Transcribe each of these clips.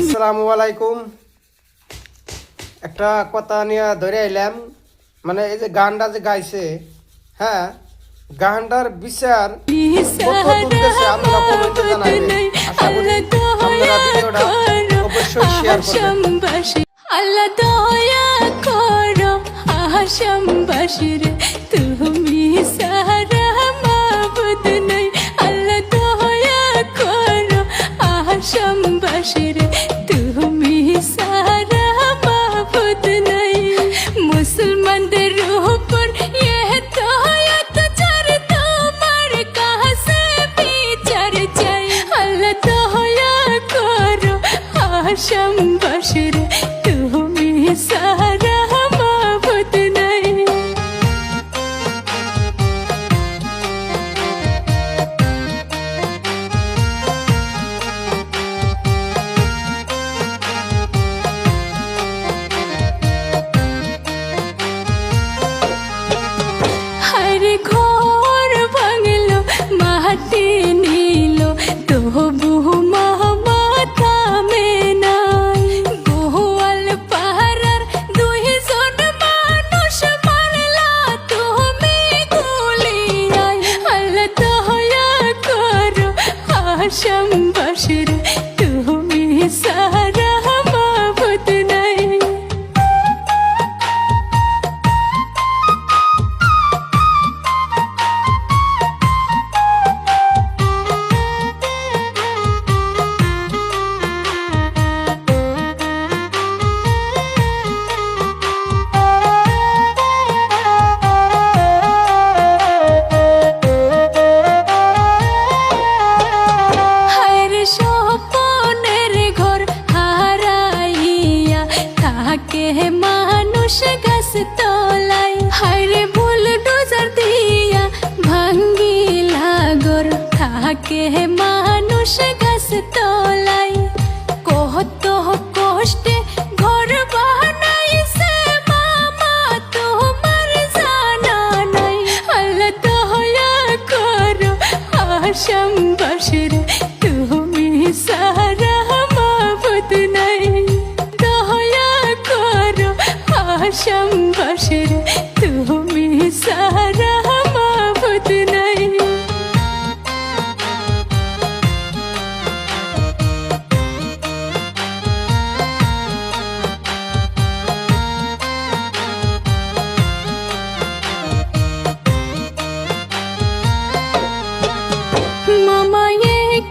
আসসালামু আলাইকুম। একটা কথা নিয়ে ধরে এলাম, মানে এই যে গানটা যে গাইছে, হ্যাঁ, গানটার বিচার কত তুলতেছে আপনারা কমেন্টে জানাবেন। আশা করি আপনারা ভিডিওটা অবশ্যই শেয়ার করবেন। আল্লাহ দয়া করো আহাশামবাসীর, তুমি সারা মাবুদ নাই। আল্লাহ দয়া করো আহাশামবাসীর, তুমি সারা মাবুদ নাই। মুসলমানদের উপর অত্যাচার, তোমার কাছে বিচার চাই। আল্লাহ দয়া করো আহাশামবাসীর, তুমি সারা মাবুদ নাই। হরে ঘর ভাঙলো, মাটি নিল, তবু মাথা মেনাই। গোয়াল পাহারার দুইজন মানুষ মারলা তুমি গুলিয়াই। আল্লাহ দয়া করো আসামবাসীর, তুমি সারা মাবুদ নাই। স্বপনের ঘর হারাইয়া থাকে মানুষ গাছ তলায়। হায়রে বুলডোজার দিয়া ভাঙ্গিলা ঘর, থাকে মানুষ গাছ তলায়। কত কষ্টে ঘর বানাইছে মামা, তোমার জানা নাই। আল্লাহ দয়া করো আসামবাসীর, তুমি সারা মাবুদ নাই। দয়া করো আসামবাসীর, তুমি সারা মাবুদ নাই। মামা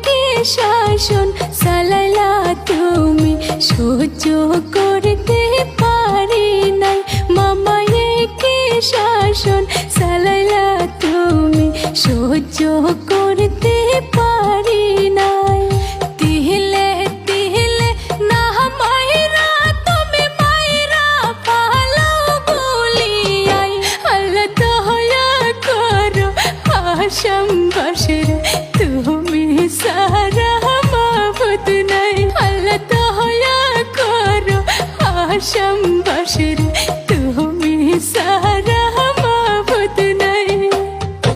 কি শাসন চালাইলা তুমি, সহ্য করতে পারি নাই। মামা কি শাসন চালাইলা তুমি, সহ্য করতে পারি নাই। তিলে তিলে না মাইরা তুমি মাইরা পালাও গুলিয়াই। আল্লাহ দয়া করো আসামবাসীর, তুমি সারা মাবুদ নাই। আল্লাহ দয়া করো আসামবাসীর,